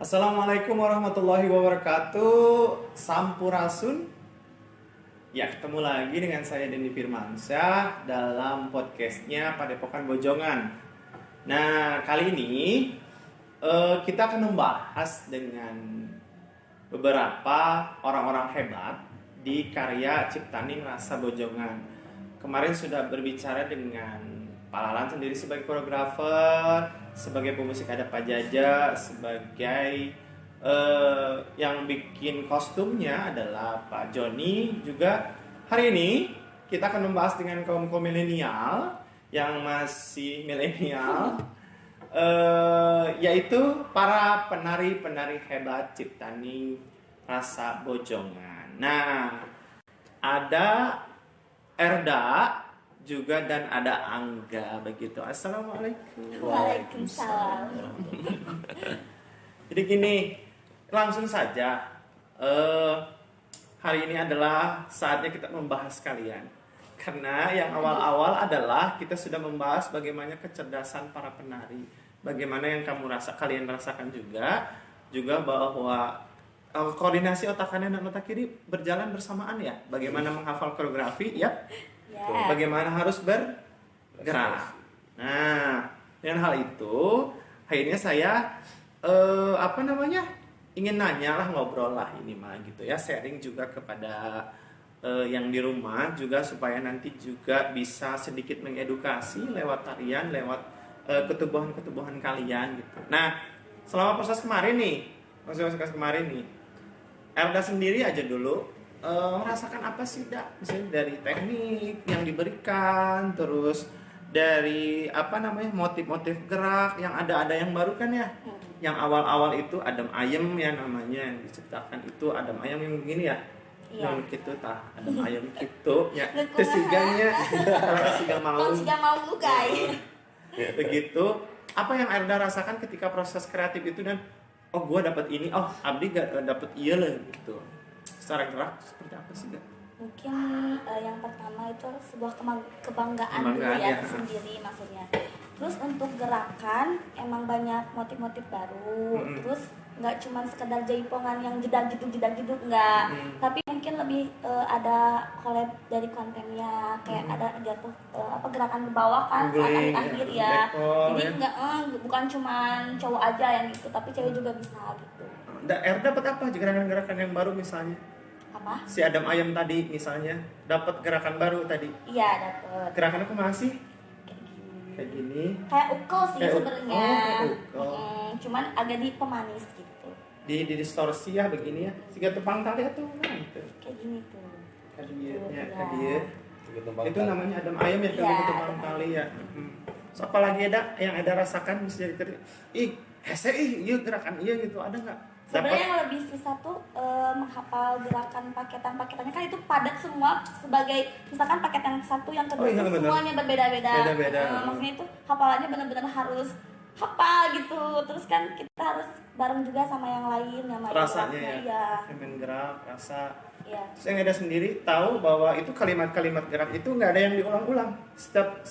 Assalamualaikum warahmatullahi wabarakatuh. Sampurasun. Ya, ketemu lagi dengan saya Denny Firmansyah dalam podcastnya Padepokan Bojongan. Nah, kali ini kita akan membahas dengan beberapa orang-orang hebat di karya Ciptaning Rasa Bojongan. Kemarin sudah berbicara dengan Pak Lalan sendiri sebagai koreografer, sebagai pemusik adat Pak Jaja, sebagai yang bikin kostumnya adalah Pak Joni. Juga hari ini kita akan membahas dengan kaum milenial yang masih milenial, yaitu para penari-penari hebat Ciptaning Rasa Bojongan. Nah, ada Erda juga dan ada Angga begitu. Assalamualaikum. Waalaikumsalam. Jadi gini, langsung saja. Hari ini adalah saatnya kita membahas kalian. Karena yang awal-awal adalah kita sudah membahas bagaimana kecerdasan para penari, bagaimana yang kalian rasakan juga bahwa koordinasi otak kanan dan otak kiri berjalan bersamaan ya. Bagaimana menghafal koreografi ya. Bagaimana harus bergerak. Nah, dengan hal itu, akhirnya saya ingin nanya lah, ngobrol lah ini mah gitu ya, sharing juga kepada yang di rumah juga supaya nanti juga bisa sedikit mengedukasi lewat tarian, lewat ketubuhan kalian gitu. Nah, selama proses kemarin nih, Erda sendiri aja dulu. Merasakan apa sih Dak? Misalnya dari teknik yang diberikan, terus dari motif-motif gerak yang ada yang baru kan ya. Yang awal-awal itu adem ayem ya namanya, yang diciptakan itu adem ayem yang begini ya. Yang gitu tah, adem ayem gitu ya. Kesiganya siga mau. Siga mau guys. Begitu. Apa yang Erda rasakan ketika proses kreatif itu dan gua dapat ini, Abdi gak dapat iya lah gitu. Secara gerak seperti apa sih Gak? Mungkin yang pertama itu sebuah kebanggaan dulu ya sendiri maksudnya. Terus untuk gerakan emang banyak motif-motif baru. Terus nggak cuma sekedar jaipongan yang jeda gitu nggak. Tapi mungkin lebih ada collab dari kontennya, kayak ada jatuh gerakan ke bawah kan saat akhir ya. Jadi nggak bukan cuma cowok aja yang gitu, tapi cewek juga bisa gitu. Erda dapat apa gerakan-gerakan yang baru misalnya? Apa? Si Adam Ayam tadi misalnya dapat gerakan baru tadi. Iya, dapat. Gerakannya aku masih kayak gini. Kayak ukel sih sebenarnya. Cuman agak pemanis gitu. Di distorsi ya begini ya. Siga tepang tali atau gitu. Kayak gini tuh. Kadieu. Itu namanya Adam Ayam ya, kalau tepang tali ya. So, apalagi ada yang ada rasakan bisa jadi iya gerakan iya gitu, ada nggak? Sebenarnya yang lebih susah tuh menghafal gerakan paketannya kan itu padat semua, sebagai misalkan paket yang satu yang kedua semuanya berbeda-beda. Maksudnya itu hafalannya benar-benar harus hafal gitu. Terus kan kita harus bareng juga sama yang lain yang rasanya ya. Main gerak, rasa. Ya. Terus yang ada sendiri tahu bahwa itu kalimat-kalimat gerak itu nggak ada yang diulang-ulang. Setiap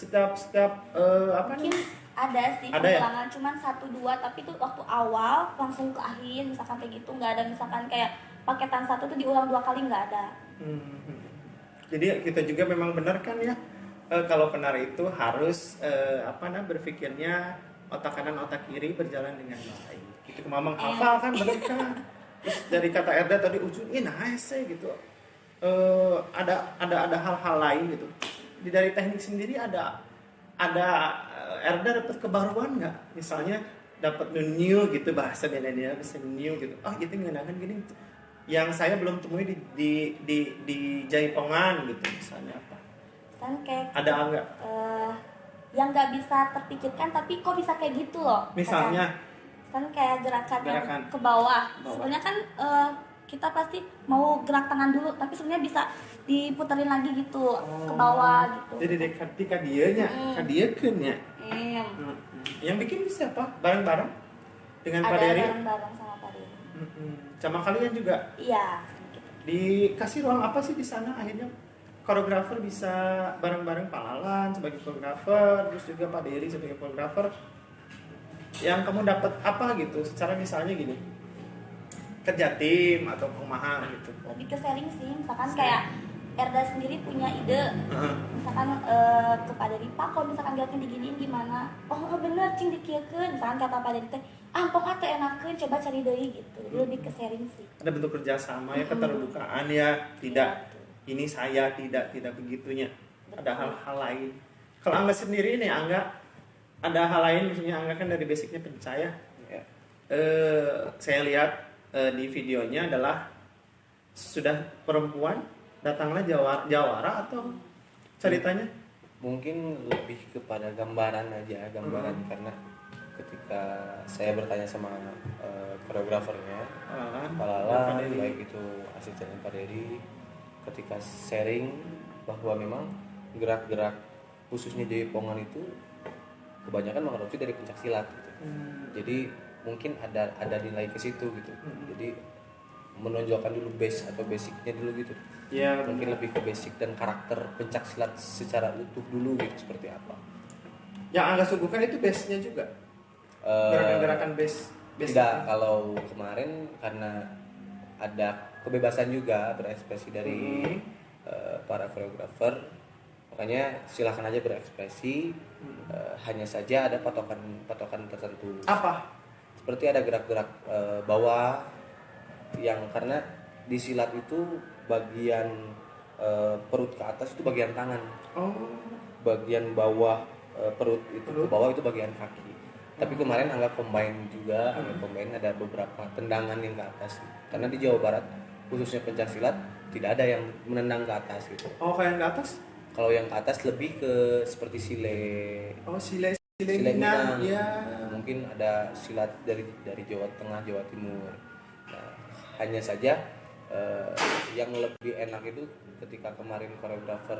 mungkin ada sih pengulangan, cuman 1-2, tapi itu waktu awal langsung ke akhir misalkan kayak gitu nggak ada. Misalkan kayak paketan 1 tuh diulang 2 kali nggak ada. Jadi kita juga memang benar kan ya, kalau penari itu harus berpikirnya otak kanan otak kiri berjalan dengan baik. Itu memang hafal kan benar kan. Terus dari kata Erda tadi ujung nice gitu. Ada hal-hal lain gitu. Dari teknik sendiri ada Erda dapat kebaruan nggak? Misalnya dapat new gitu, bahasa milenial bisa new gitu. Gitu ngenakan gini. Yang saya belum temui di jaipongan gitu misalnya apa? Kan kayak ada nggak? Yang nggak bisa terpikirkan tapi kok bisa kayak gitu loh. Misalnya? Kan kayak gerakan ke bawah. Sebenarnya kan kita pasti mau gerak tangan dulu, tapi sebenarnya bisa diputerin lagi gitu ke bawah gitu. Jadi dekati kadieunya, kadiekeun nya. Yang bikin siapa? Bareng-bareng dengan Pak Dery? Bareng-bareng sama Pak Dery. Sama kalian juga? Iya. Dikasih ruang apa sih di sana akhirnya? Koreografer bisa bareng-bareng Pak Lalan sebagai koreografer, terus juga Pak Dery sebagai koreografer. Yang kamu dapat apa gitu? Secara misalnya gini, kerja tim atau kumaha gitu. Lebih ke sharing sih, misalkan kayak Erda sendiri punya ide, misalkan kepada Ripa, kalau misalkan gerakan diginiin gimana? Oh bener, cing dikiekeun, misalkan kata pada Ripa, ampok atuh enakeun, coba cari deui gitu. Jadi lebih ke sharing sih. Ada bentuk kerjasama ya, keterbukaan ya, tidak ini saya tidak begitunya. Ada hal-hal lain. Kalau Angga sendiri nih, Angga ada hal lain, misalnya Angga kan dari basicnya pencaya. Ya. Saya lihat di videonya adalah sudah perempuan datanglah jawara atau ceritanya? Mungkin lebih kepada gambaran aja, karena ketika saya bertanya sama koreografernya, Pak Lala, baik itu asisten Pak Dery, ketika sharing bahwa memang gerak-gerak khususnya Jaipongan itu kebanyakan mengadopsi dari pencak silat gitu. Jadi mungkin ada nilai ke situ gitu. Jadi menonjolkan dulu base atau basicnya dulu gitu. Ya, mungkin lebih ke basic dan karakter pencak silat secara utuh dulu gitu, seperti apa. Yang Angga suguhkan itu base-nya juga? Gerakan-gerakan base? Tidak, kalau kemarin karena ada kebebasan juga berekspresi dari para koreografer, makanya silakan aja berekspresi. Hanya saja ada patokan tertentu. Apa? Seperti ada gerak-gerak bawah yang karena di silat itu bagian perut ke atas itu bagian tangan. Bagian bawah perut itu ke bawah itu bagian kaki. Tapi kemarin Angga combine juga, ada beberapa tendangan yang ke atas. Karena di Jawa Barat khususnya pencak silat tidak ada yang menendang ke atas gitu. Oh, kayak yang ke atas? Kalau yang ke atas lebih ke seperti sile. Oh, sile Minang. Ya. Mungkin ada silat dari Jawa Tengah, Jawa Timur. Nah, hanya saja yang lebih enak itu ketika kemarin koreografer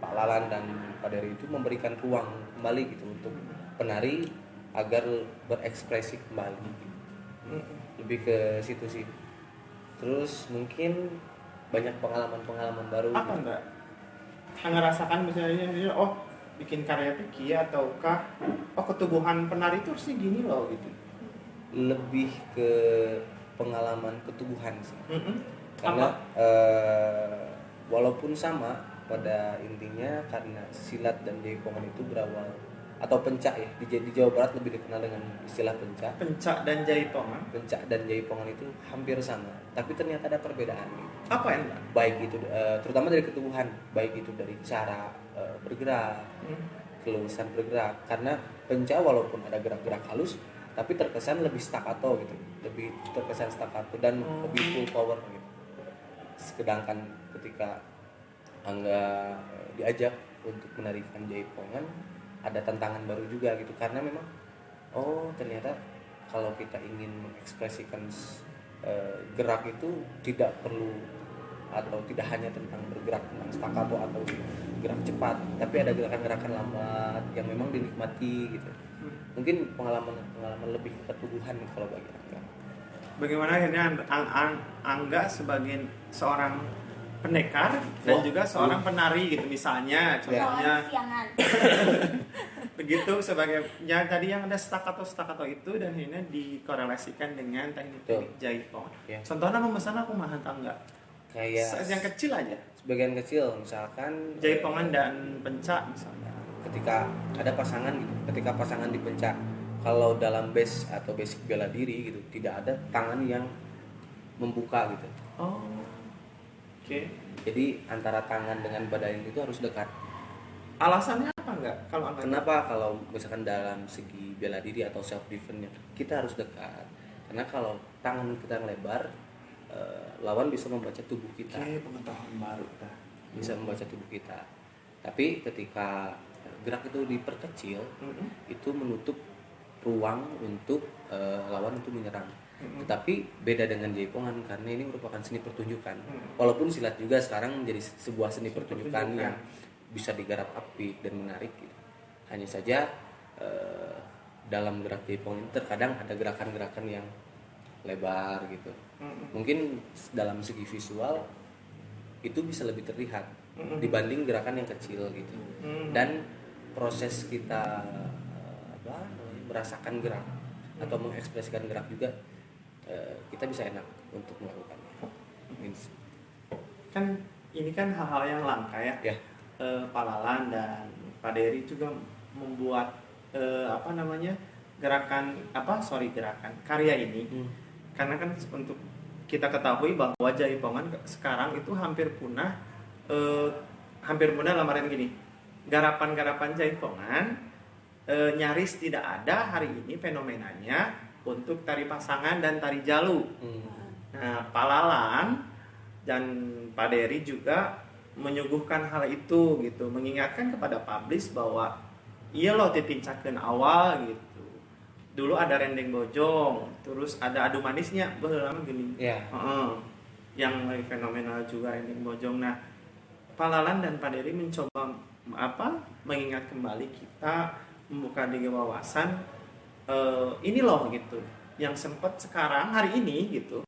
Pak Lalan dan Pak Dery itu memberikan ruang kembali gitu untuk penari agar berekspresi kembali gitu. Lebih ke situ sih. Terus mungkin banyak pengalaman baru. Apa gitu. enggak? Ngerasakan misalnya bikin karya tuh kia ataukah ketubuhan penari itu harusnya gini loh gitu. Lebih ke pengalaman ketubuhan sih. Karena walaupun sama pada intinya, karena silat dan jaipongan itu berawal atau pencak ya, di Jawa Barat lebih dikenal dengan istilah pencak. Pencak dan jaipongan itu hampir sama, tapi ternyata ada perbedaan gitu. Apa yang baik itu terutama dari ketubuhan, baik itu dari cara bergerak, keluasan bergerak. Karena pencak walaupun ada gerak-gerak halus tapi terkesan lebih staccato gitu, lebih terkesan staccato dan lebih full power gitu. Sedangkan ketika Angga diajak untuk menarikan jaipongan, ada tantangan baru juga gitu, karena memang ternyata kalau kita ingin mengekspresikan gerak itu tidak perlu atau tidak hanya tentang bergerak tentang staccato atau gerak cepat, tapi ada gerakan-gerakan lambat yang memang dinikmati gitu. Mungkin pengalaman lebih ketubuhan kalau bagi Angga. Bagaimana akhirnya Angga sebagai seorang pendekar dan juga seorang penari gitu, misalnya contohnya begitu sebagai yang tadi yang ada staccato itu dan akhirnya dikorelasikan dengan teknik jaipong. Ya. Contohnya memesan aku mahal enggak? Kayak yang kecil aja. Sebagian kecil misalkan jaipongan dan pencak misalnya. Ketika ada pasangan gitu, ketika pasangan dipencak, kalau dalam base atau basic bela diri gitu tidak ada tangan yang membuka gitu. Oke. Jadi antara tangan dengan badan itu harus dekat. Alasannya apa enggak? Kenapa kalau misalkan dalam segi bela diri atau self defense kita harus dekat? Karena kalau tangan kita lebar, lawan bisa membaca tubuh kita. Oke, pengetahuan baru dah. Bisa membaca tubuh kita. Tapi ketika gerak itu diperkecil, itu menutup ruang untuk lawan untuk menyerang. Tetapi beda dengan jaipongan karena ini merupakan seni pertunjukan. Walaupun silat juga sekarang menjadi sebuah seni pertunjukan yang bisa digarap apik dan menarik gitu. Hanya saja dalam gerak jaipongan terkadang ada gerakan-gerakan yang lebar gitu. Mungkin dalam segi visual itu bisa lebih terlihat dibanding gerakan yang kecil gitu. Dan proses kita merasakan gerak atau mengekspresikan gerak juga kita bisa enak untuk melakukannya. Kan ini kan hal-hal yang langka ya. Ya. Pak Lalan dan Pak Dery juga membuat gerakan karya ini. Karena kan untuk kita ketahui bahwa Jaipongan sekarang itu hampir punah dalam artian gini, garapan-garapan Jaipongan nyaris tidak ada hari ini fenomenanya untuk tari pasangan dan tari jalu. Nah, Pak Lalan dan Pak Dery juga menyuguhkan hal itu gitu, mengingatkan kepada publis bahwa iya loh dipincakeun awal gitu. Dulu ada rendeng bojong, terus ada adu manisnya, lama gini. Yeah. Yang lagi fenomenal juga rendeng bojong. Nah, Pak Lalan dan Pak Dery mencoba mengingat kembali kita, membuka di wawasan ini loh gitu, yang sempat sekarang hari ini gitu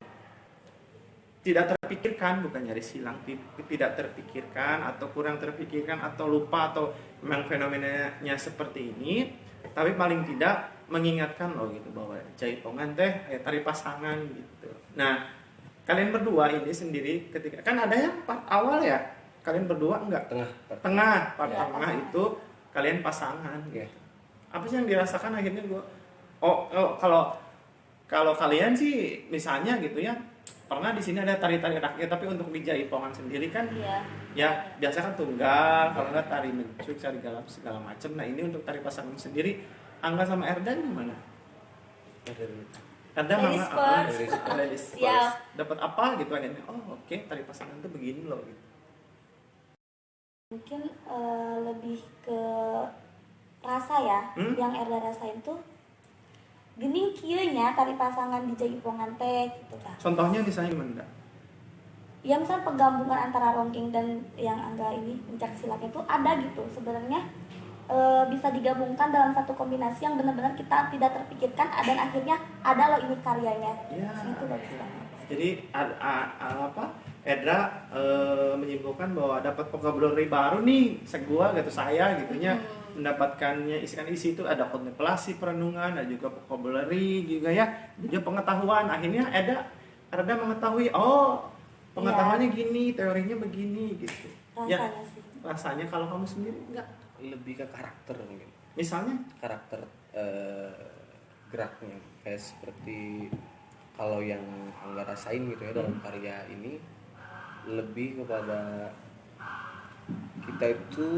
tidak terpikirkan, bukan nyaris hilang, tidak terpikirkan atau kurang terpikirkan atau lupa atau memang fenomenanya seperti ini, tapi paling tidak mengingatkan loh gitu bahwa Jaipongan tari pasangan gitu. Nah, kalian berdua ini sendiri ketika kan ada yang part awal ya, kalian berdua enggak? Tengah itu kalian pasangan. Yeah. Apa sih yang dirasakan akhirnya kalau kalian sih misalnya gitu ya, pernah di sini ada tari-tari rakyat, tapi untuk di Jaipongan sendiri kan ya biasa kan tunggal, kalau nggak tari mencuk, tari galam segala macam. Nah, ini untuk tari pasangan sendiri, Angga sama Erda gimana? Erda mana? Ladies first. Dapat apa gitu akhirnya? Oke, tari pasangan tuh begini loh gitu. Mungkin lebih ke rasa ya, yang Erda rasain tuh gening kieu nya tari pasangan di Jaipongan teh gitu kan. Contohnya misalnya gimana? Ya misal penggabungan antara rongking dan yang Angga ini pencak silatnya itu ada gitu sebenarnya, bisa digabungkan dalam satu kombinasi yang benar-benar kita tidak terpikirkan dan akhirnya ada loh ini karyanya. Ya, itu bagus banget. Jadi Edra menyimpulkan bahwa dapat vocabulary baru nih, segua gitu saya gitunya. Mendapatkannya isi itu ada kontemplasi perenungan, ada juga vocabulary juga ya, juga pengetahuan. Akhirnya Erda mengetahui pengetahuannya gini, teorinya begini gitu. Rasanya sih. Rasanya kalau kamu sendiri enggak? Lebih ke karakter mungkin. Misalnya Karakter geraknya kayak seperti kalau yang Angga rasain gitu ya dalam karya ini, lebih kepada kita itu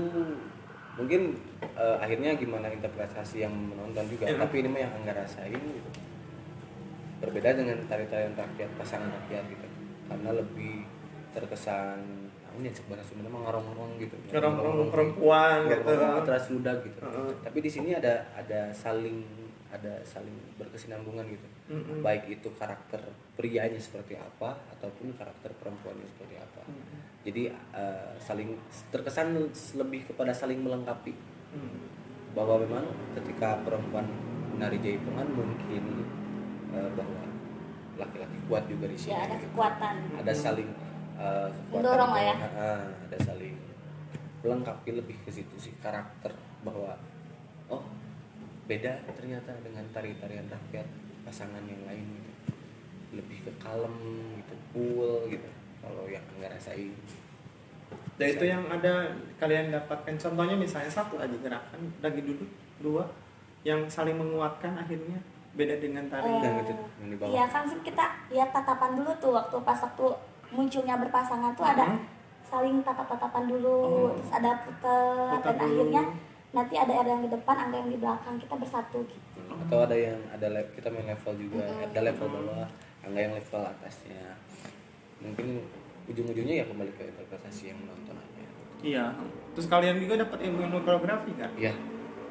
mungkin akhirnya gimana interpretasi yang menonton juga, tapi ini mah yang Angga rasain gitu. Berbeda dengan tari-tarian rakyat, pasangan rakyat gitu, karena lebih terkesan ini sebenarnya Sunda mah ngorong-ngorong gitu, ngorong-ngorong perempuan gitu, terus ludah gitu. Tapi di sini ada saling berkesinambungan gitu. Baik itu karakter prianya seperti apa ataupun karakter perempuannya seperti apa. Jadi saling terkesan lebih kepada saling melengkapi. Bahwa memang ketika perempuan menari Jaipongan mungkin bahwa laki-laki kuat juga di sini. Ya, ada kekuatan. Ada saling mendorong lah ya. Ada saling melengkapi, lebih ke situ sih, karakter bahwa beda ternyata dengan tari-tarian rakyat pasangan yang lain gitu. Lebih ke kalem gitu, cool gitu. Kalau yang Angga rasain. Dan itu yang ada kalian dapatkan contohnya, misalnya satu aja gerakan lagi duduk, dua yang saling menguatkan akhirnya beda dengan tari yang di bawah. Iya kan kita lihat tatapan dulu tuh waktu munculnya berpasangan tuh ada saling tatap-tatapan dulu, terus ada putar dan akhirnya nanti ada yang di depan, Angga yang di belakang, kita bersatu gitu. Atau ada yang kita main level juga, ada level bawah, Angga yang level atasnya. Mungkin ujung-ujungnya ya kembali ke interpretasi yang menonton aja. Iya. Terus kalian juga dapat ilmu koreografi kan? Iya.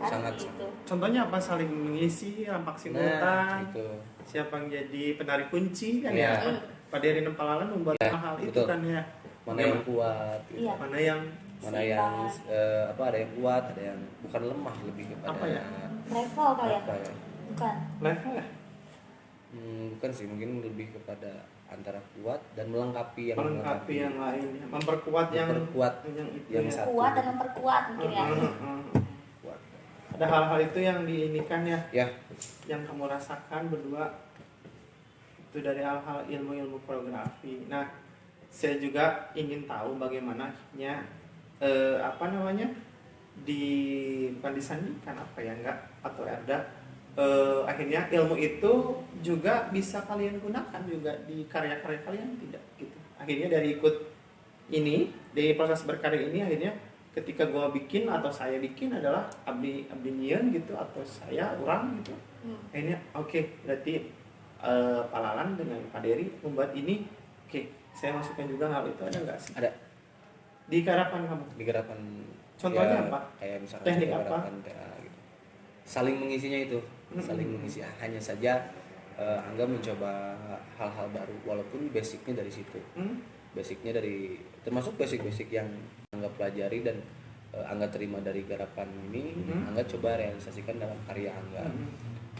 Sangat. Gitu. Contohnya apa? Saling mengisi, rampak simultan. Gitu. Siapa yang jadi penari kunci kan ya? Pak Dery dan Pak Lalan membuat hal itu kan ya. Mana yang kuat? Gitu. Iya. Mana yang ada yang kuat, ada yang bukan lemah, lebih kepada apa ya? Level kali ya? Bukan. Level ya? Bukan sih, mungkin lebih kepada antara kuat dan melengkapi yang lain, memperkuat yang satu. Kuat dan memperkuat mungkin ya. Kuat. Ada hal-hal itu yang diinikan ya? Ya. Yang kamu rasakan berdua itu dari hal-hal ilmu-ilmu koreografi. Nah, saya juga ingin tahu bagaimananya apa namanya bukan disandingkan apa ya enggak atau ada akhirnya ilmu itu juga bisa kalian gunakan juga di karya-karya kalian tidak gitu. Akhirnya dari ikut ini dari proses berkarya ini akhirnya ketika gua bikin atau saya bikin adalah abdi nyieun gitu atau saya orang gitu. Akhirnya oke, berarti Pak Lalan dengan Pak Dery membuat ini saya masukkan juga hal itu ada nggak sih? Ada. Di garapan kamu? Di garapan. Contohnya ya, apa? Kayak misalnya Teknik di apa? garapan TA gitu. Saling mengisinya itu, saling mengisi. Hanya saja Angga mencoba hal-hal baru walaupun basicnya dari situ. Basicnya dari termasuk basic-basic yang Angga pelajari dan Angga terima dari garapan ini, Angga coba realisasikan dalam karya Angga.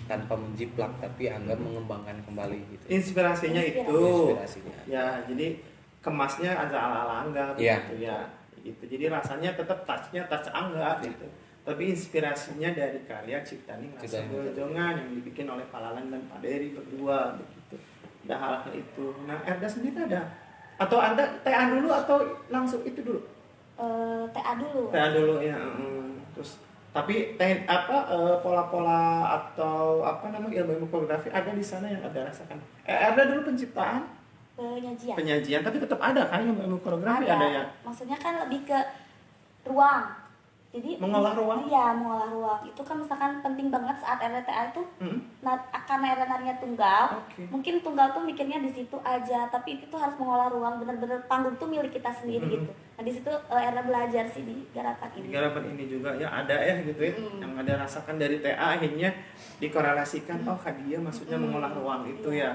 Tanpa menjiplak tapi Angga mengembangkan kembali gitu. Inspirasinya itu. Inspirasinya. Ya, jadi kemasnya ada ala-ala Angga gitu ya. Gitu. Jadi rasanya tetap touch-nya touch Angga gitu. Tapi inspirasinya dari karya Ciptaning Rasa Bojongan yang dibikin oleh Pak Lalan dan Pak Dery berdua begitu. Ada hal-hal itu. Nah, Erda sendiri ada atau Anda TA dulu atau langsung itu dulu? TA dulu. TA dulu ya. Terus tapi pola-pola atau apa namanya ilmu koreografi ada di sana yang ada rasakan. Erda dulu penciptaan penyajian tapi tetap ada kan ilmu koreografi ada ya. Maksudnya kan lebih ke ruang. Jadi mengolah ruang. Iya, mengolah ruang. Itu kan misalkan penting banget saat RTA itu karena RNA-nya tunggal. Mungkin tunggal tuh mikirnya di situ aja, tapi itu harus mengolah ruang benar-benar panggung tuh milik kita sendiri gitu. Nah, di situ RNA belajar sih di garapan ini. Di garapan ini juga ya ada ya gitu ya. Yang ada rasakan dari TA akhirnya dikorelasikan dia maksudnya mengolah ruang itu ya.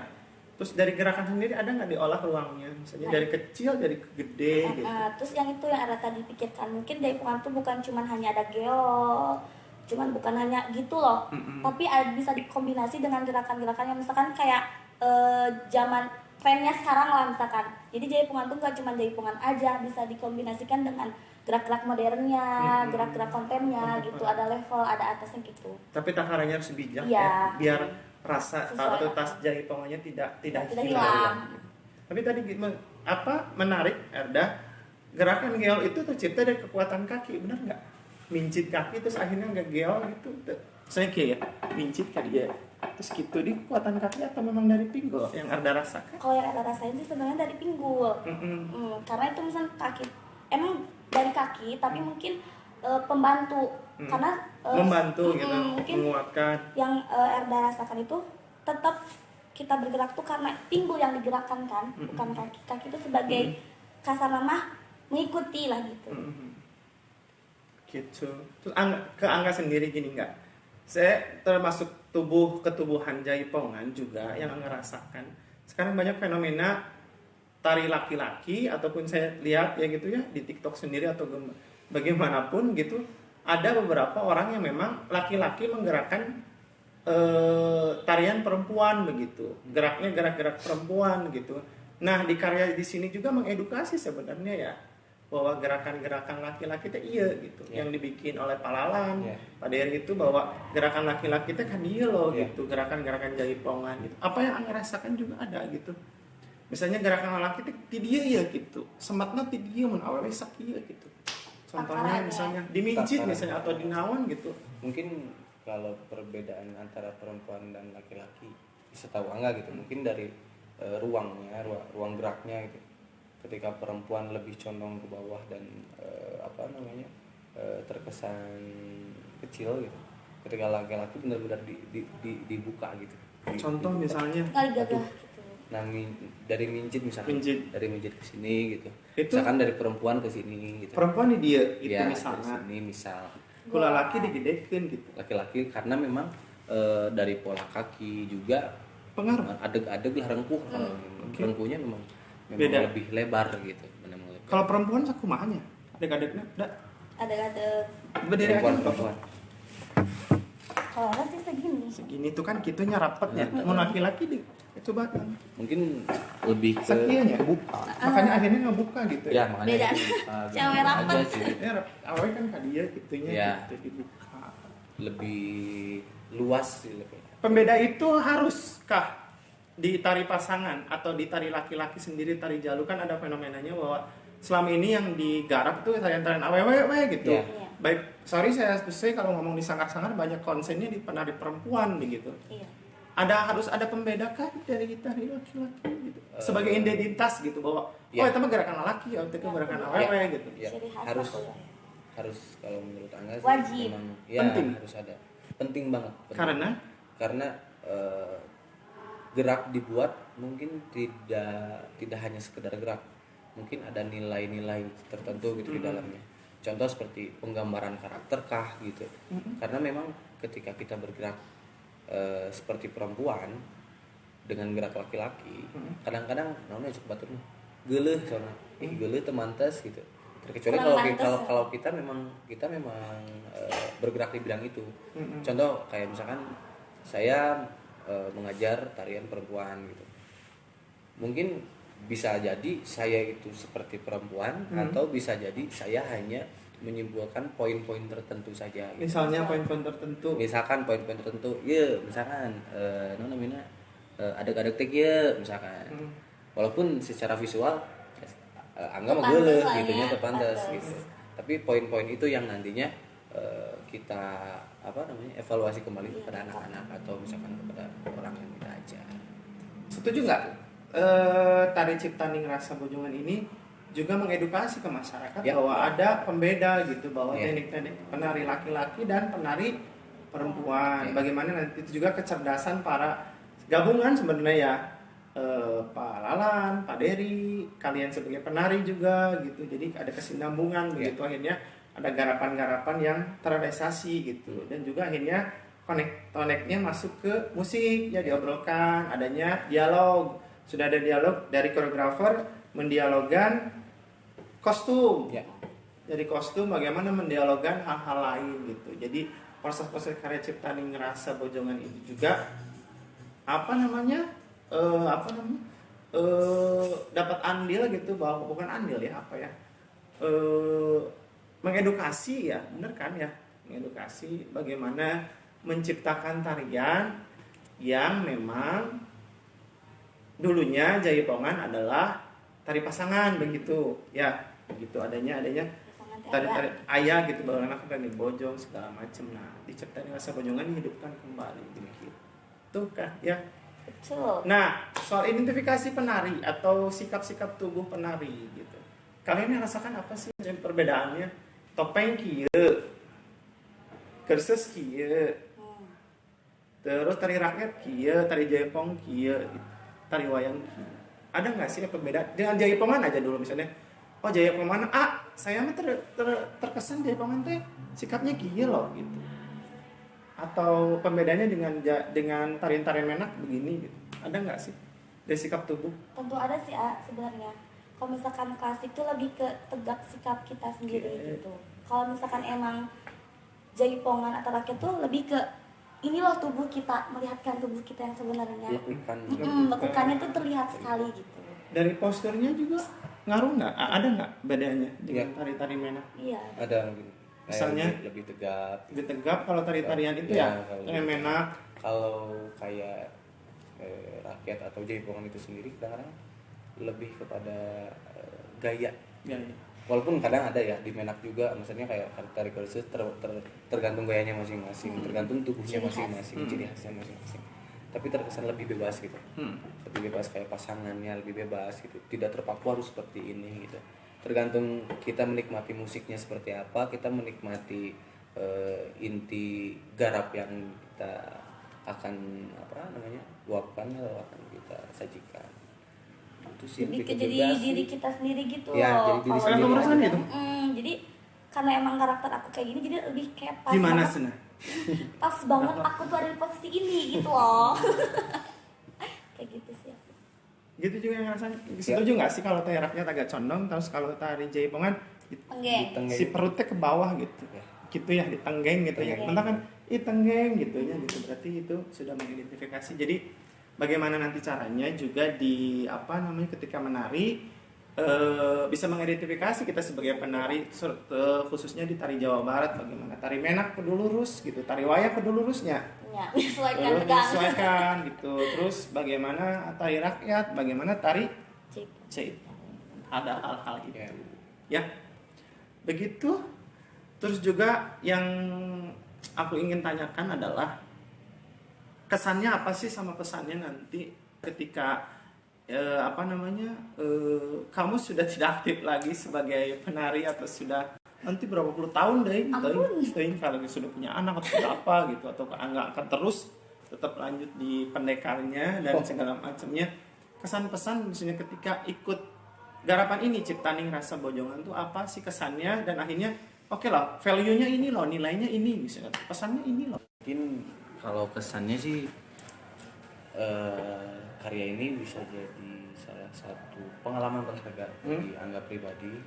Terus dari gerakan sendiri ada nggak diolah ruangnya? Misalnya dari kecil, dari gede gitu. Terus yang itu yang ada tadi pikirkan. Mungkin jaipongan tuh bukan cuma hanya ada geo, bukan hanya gitu loh. Tapi bisa dikombinasi dengan gerakan-gerakan yang misalkan kayak zaman trennya sekarang lah misalkan. Jadi jaipongan tuh nggak cuma jaipongan aja, bisa dikombinasikan dengan gerak-gerak modernnya, gerak-gerak kontemnya gitu. Ada level, ada atasnya gitu. Tapi takarannya harus bijak ya, biar rasa atau tas jaipongannya tidak hilang. Tapi tadi menarik Erda, gerakan geol itu tercipta dari kekuatan kaki, benar nggak? Mincit kaki terus akhirnya nggak geol gitu. Saya kayak mincit kali ya. Terus gitu di kekuatan kaki atau memang dari pinggul yang Erda rasakan? Kalau yang Erda rasain sih sebenarnya dari pinggul. Karena itu misalnya kaki, emang dari kaki tapi mungkin pembantu. Karena membantu gitu, mungkin menguatkan. Yang Erda rasakan itu tetap kita bergerak tuh karena pinggul yang digerakkan kan, bukan kaki. Kaki itu sebagai kasar nama mengikuti lah gitu. Gitu. Terus ke Angga sendiri gini nggak? Saya termasuk ketubuhan jaipongan juga yang Angga rasakan. Sekarang banyak fenomena tari laki-laki ataupun saya lihat ya gitu ya di TikTok sendiri atau bagaimanapun gitu. Ada beberapa orang yang memang laki-laki menggerakkan tarian perempuan begitu, geraknya gerak-gerak perempuan gitu. Nah di karya di sini juga mengedukasi sebenarnya ya bahwa gerakan-gerakan laki-laki itu iya gitu, yang dibikin oleh Pak Lalan, Pak Dery itu bahwa gerakan laki-laki itu kan iya loh gitu, gerakan-gerakan jaipongan gitu. Apa yang Anda rasakan juga ada gitu. Misalnya gerakan laki itu ti dia ya gitu, sematna ti dia mun awewe sakieu gitu. Contohnya misalnya dimincit misalnya atau dinawan gitu. Mungkin kalau perbedaan antara perempuan dan laki-laki bisa tahu Angga gitu. Mungkin dari ruangnya, ruang geraknya gitu. Ketika perempuan lebih condong ke bawah dan terkesan kecil gitu. Ketika laki-laki benar-benar dibuka gitu. Contoh misalnya kali gagah gitu. Nah, dari mincit misalkan, dari mincit ke sini gitu. Itu, misalkan dari perempuan ke sini gitu. Perempuan di dia itu ya, misalnya. Sini misal. Kula laki digedekeun gitu. Laki-laki karena memang dari pola kaki juga pengaruh. Adeg-adeg lah rengkuh. Rengkuhnya memang beda. Lebih lebar gitu. Kalau perempuan sakumanya? Adeg-adegnya? Adeg-adeg. Berdiri perempuan. Kalau sih segini. Segini tuh kan kitunya rapat ya. Mau laki-laki deh. Coba kan. Mungkin lebih ke kebuka. Makanya akhirnya ngebuka gitu ya. Makanya beda. Cewek rapat. Ya, awalnya kan dia gitunya ya. Gitu dibuka. Lebih luas sih lebih. Pembeda itu haruskah di tari pasangan atau di tari laki-laki sendiri, tari jalu kan ada fenomenanya bahwa selama ini yang digarap tuh tarian-tarian awewe gitu. Iya. Baik, sorry saya kalau ngomong di sangkar-sangkar banyak konsennya di penari perempuan begitu. Iya. Harus ada pembeda kan dari tari laki-laki gitu. Sebagai identitas gitu bahwa oh itu mah gerakan laki, itu gerakan awewe gitu. Ya, Ciri khas harus aku ya. harus kalau menurut Angga sih Wajib. memang Penting. harus ada. Penting banget. Penting. Karena Gerak dibuat mungkin tidak hanya sekedar gerak, mungkin ada nilai-nilai tertentu gitu di dalamnya. Contoh seperti penggambaran karakter kah gitu. Karena memang ketika kita bergerak seperti perempuan dengan gerak laki-laki, kadang-kadang namanya cukup batur geuleuh soalnya. Geuleuh teu mantes gitu. Terkecuali kalau kita memang bergerak di bidang itu. Contoh kayak misalkan saya mengajar tarian perempuan gitu. Mungkin bisa jadi saya itu seperti perempuan atau bisa jadi saya hanya menyimpulkan poin-poin tertentu saja gitu. Misalnya poin-poin tertentu. Misalkan poin-poin tertentu, ya misalkan namanya adeg-adeg teh ya misalkan. Walaupun secara visual Angga mah geuleuh gitu nya terpantas gitu. Tapi poin-poin itu yang nantinya kita evaluasi kembali kepada anak-anak atau misalkan kepada orang yang kita ajar. Setuju nggak? Tari Ciptaning Rasa Bojongan ini juga mengedukasi ke masyarakat bahwa ada pembeda gitu, bahwa teknik-teknik penari laki-laki dan penari perempuan. Bagaimana nanti itu juga kecerdasan para gabungan sebenarnya ya, Pak Lalan, Pak Dery, kalian sebagai penari juga gitu. Jadi ada kesinambungan begitu, akhirnya ada garapan-garapan yang terrealisasi gitu, dan juga akhirnya koneknya masuk ke musik ya, diobrolkan, adanya dialog, sudah ada dialog dari koreografer mendialogkan kostum dari kostum, bagaimana mendialogkan hal-hal lain gitu. Jadi proses-proses karya Ciptaning Rasa Bojongan itu juga dapat andil gitu, bahwa bukan andil ya mengedukasi ya, bener kan ya, mengedukasi bagaimana menciptakan tarian yang memang dulunya Jaipongan adalah tari pasangan begitu ya, begitu adanya tari ayah gitu, bahwa anak tari bojong segala macam. Nah, di Ciptaning Rasa Bojongan dihidupkan kembali begitu kan ya. Betul. Nah, soal identifikasi penari atau sikap-sikap tubuh penari gitu, kalian rasakan apa sih perbedaannya? Topeng kieu, kerses kieu, terus tari rakyat kieu, tari jaipong kieu, tari wayang kieu. Ada nggak sih perbedaan? Dengan jaipongan aja dulu misalnya. Oh jaipongan, saya mah terkesan jaipongan teh sikapnya kieu loh gitu. Atau pembedanya dengan tarian-tarian menak begini gitu. Ada nggak sih dari sikap tubuh? Tentu ada sih sebenarnya. Kalau misalkan klasik itu lebih ke tegak sikap kita sendiri gitu. Kalau misalkan emang jaipongan atau rakyat tuh lebih ke ini loh tubuh kita, melihatkan tubuh kita yang sebenarnya. Lekukannya tuh terlihat sekali gitu. Dari posturnya juga ngaruh nggak? Ada nggak bedanya dengan tari-tari menak? Iya. Ada mungkin. Misalnya lebih tegap. Lebih tegap kalau tari-tarian itu ya, yang menak. Kalau kayak rakyat atau jaipongan itu sendiri kadang-kadang lebih kepada gaya. Walaupun kadang ada ya di menak juga, misalnya kayak tari kursus tergantung gayanya masing-masing, tergantung tubuhnya masing-masing, ciri khasnya masing-masing. Tapi terkesan lebih bebas gitu, lebih bebas kayak pasangannya lebih bebas gitu, tidak terpaku harus seperti ini gitu. Tergantung kita menikmati musiknya seperti apa, kita menikmati inti garap yang kita akan luapkan atau akan kita sajikan. Itu sih lebih ke jadi diri kita sendiri gitu ya, loh. Jadi diri sendiri gitu. Jadi karena emang karakter aku kayak gini, jadi lebih kayak pas gimana banget, sih? pas banget aku tuh ada di posisi ini gitu loh. Kayak gitu sih. Gitu juga yang ngerasain. Setuju nggak sih kalau tari rakyat agak condong, terus kalau tari jaipongan si perutnya ke bawah gitu, gitu ya, ditenggeng gitu ya. Tentang kan tenggeng gitu ya, gitu berarti itu sudah mengidentifikasi. Jadi bagaimana nanti caranya juga ketika menari bisa mengidentifikasi kita sebagai penari, khususnya di tari Jawa Barat, bagaimana tari menak kudu lurus gitu, tari wayang kudu lurusnya. ya menyesuaikan Terus tegang. menyesuaikan gitu. Terus bagaimana tari rakyat, bagaimana tari Cipta. Ada hal-hal itu. Ya. Begitu. Terus juga yang aku ingin tanyakan adalah kesannya apa sih sama pesannya nanti ketika kamu sudah tidak aktif lagi sebagai penari atau sudah nanti berapa puluh tahun deh kalau sudah punya anak atau sudah apa gitu, atau nggak akan terus tetap lanjut di pendekarnya dan segala macamnya. Kesan-pesan misalnya ketika ikut garapan ini Ciptaning Rasa Bojongan tuh apa sih kesannya, dan akhirnya oke lah value-nya ini loh, nilainya ini, misalnya pesannya ini loh. Mungkin kalau kesannya sih karya ini bisa jadi salah satu pengalaman berharga bagi Angga pribadi.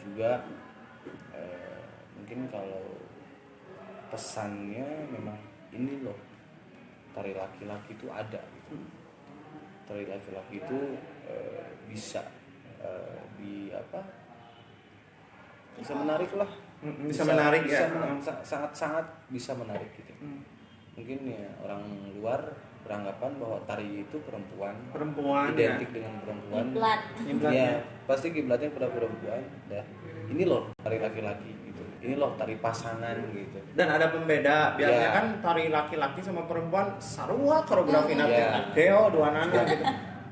Juga mungkin kalau pesannya memang ini loh, tari laki-laki itu ada gitu. Tari laki-laki itu bisa bisa menarik lah, bisa menarik ya, sangat bisa menarik gitu. Mungkin ya orang luar beranggapan bahwa tari itu perempuan identik ya dengan perempuan. Kiblat. Ya pasti kiblatnya pada perempuan. Dan ini loh tari laki-laki gitu, ini loh tari pasangan gitu. Dan ada pembeda biasanya kan tari laki-laki sama perempuan sarua koreografi nanti geo dua nana gitu.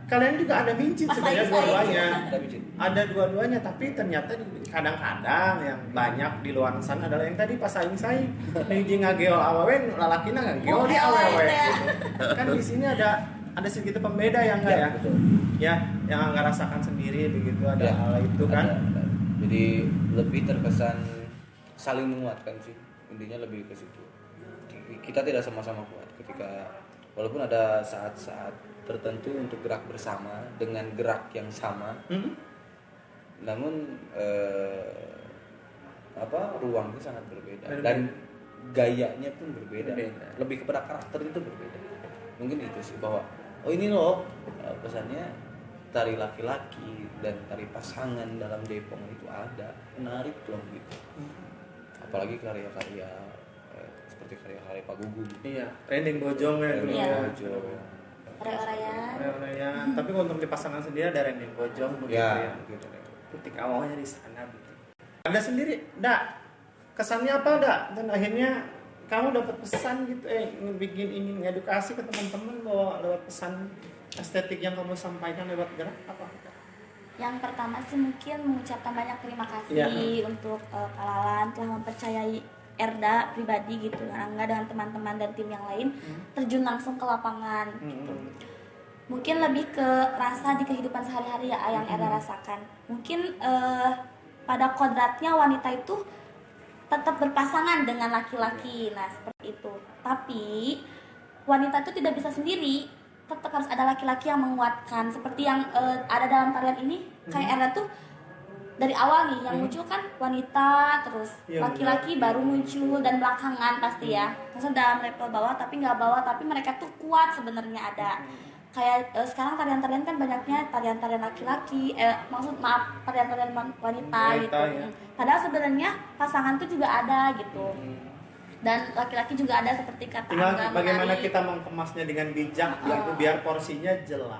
Kalian juga ada mincit sebenarnya dua-duanya. Ada dua-duanya, tapi ternyata kadang-kadang yang banyak di luar sana adalah yang tadi pas saing-saing. Ning ngageo awewe lalakina ngageo di awewe gitu. Kan di sini ada segitu pembeda yang enggak ya? Betul. Ya, yang enggak rasakan sendiri begitu ada hal itu kan. Ada. Jadi lebih terkesan saling menguatkan sih. Intinya lebih ke situ. Kita tidak sama-sama kuat ketika walaupun ada saat-saat tertentu untuk gerak bersama dengan gerak yang sama, namun ruang itu sangat berbeda dan gayanya pun berbeda. Lebih kepada karakter itu berbeda. Mungkin itu sih bahwa ini loh pesannya tari laki-laki dan tari pasangan dalam Depok itu ada, menarik loh gitu. Apalagi karya-karya seperti karya-karya Pak Gugum. Iya, trending Bojongan dulu ya. Ore-orean. Tapi untuk di pasangan sendiri ada Rendeng Bojong begitu ya. Titik awalnya di sana gitu. Anda sendiri, kesannya apa dan akhirnya kamu dapat pesan gitu, bikin ini ngedukasi ke teman-teman bahwa lewat pesan estetik yang kamu sampaikan lewat gerak apa? Yang pertama sih mungkin mengucapkan banyak terima kasih untuk Kalalan telah mempercayai Erda pribadi gitu, Angga dengan teman-teman dan tim yang lain terjun langsung ke lapangan gitu. Mungkin lebih ke rasa di kehidupan sehari-hari ya yang Erda rasakan. Mungkin pada kodratnya wanita itu tetap berpasangan dengan laki-laki, nah seperti itu. Tapi wanita itu tidak bisa sendiri, tetap harus ada laki-laki yang menguatkan. Seperti yang ada dalam tarian ini, kayak Erda tuh dari awal nih yang muncul kan wanita, terus laki-laki baru muncul dan belakangan pasti ya. Maksudnya dalam level bawah tapi nggak bawah, tapi mereka tuh kuat sebenarnya ada. Kayak sekarang tarian-tarian kan banyaknya tarian-tarian laki-laki, tarian-tarian wanita gitu. Ya. Padahal sebenarnya pasangan tuh juga ada gitu. Dan laki-laki juga ada seperti kata Angga. Bagaimana kita mengemasnya dengan bijak gitu biar porsinya jelas.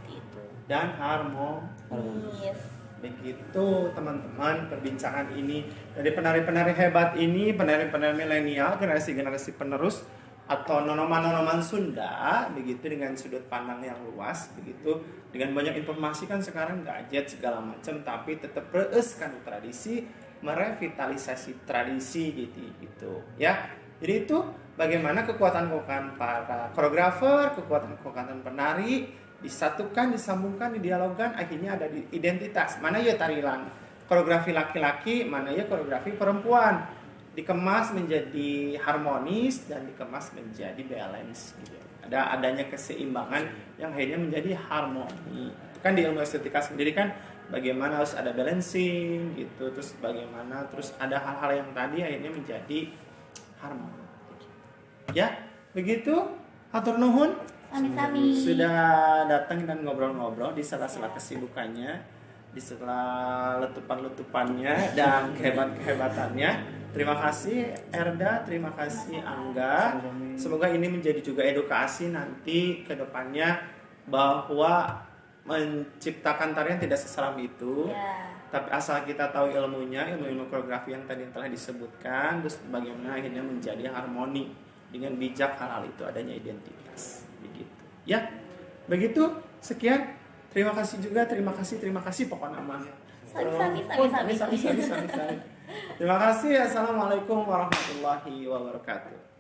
Gitu. Dan harmonis. Begitu teman-teman perbincangan ini dari penari-penari hebat ini, penari-penari milenial, generasi-generasi penerus atau nonoman-nonoman Sunda begitu, dengan sudut pandang yang luas begitu, dengan banyak informasi kan sekarang gadget segala macam, tapi tetap reuskan tradisi, merevitalisasi tradisi gitu ya. Jadi itu bagaimana kekuatan-kekuatan para koreografer, kekuatan-kekuatan penari disatukan, disambungkan, didialogkan, akhirnya ada di identitas. Mana ya tarian koreografi laki-laki, mana ya koreografi perempuan, dikemas menjadi harmonis dan dikemas menjadi balance gitu. Adanya keseimbangan yang akhirnya menjadi harmoni. Itu kan di ilmu estetika sendiri kan bagaimana harus ada balancing gitu, terus bagaimana terus ada hal-hal yang tadi akhirnya menjadi harmoni. Ya, begitu. Hatur nuhun. Sami-sami. Sudah datang dan ngobrol-ngobrol di sela-sela kesibukannya, di sela letupan-letupannya dan kehebatannya. Terima kasih Erda, terima kasih Angga. Semoga ini menjadi juga edukasi nanti ke depannya bahwa menciptakan tarian tidak seseram itu. Tapi asal kita tahu ilmunya, ilmu koreografi yang tadi telah disebutkan, terus bagaimana akhirnya menjadi harmoni dengan bijak halal itu adanya identitas. Begitu. Ya. Begitu. Sekian. Terima kasih juga, terima kasih pokoknya mah. Sami. Terima kasih. Assalamualaikum warahmatullahi wabarakatuh.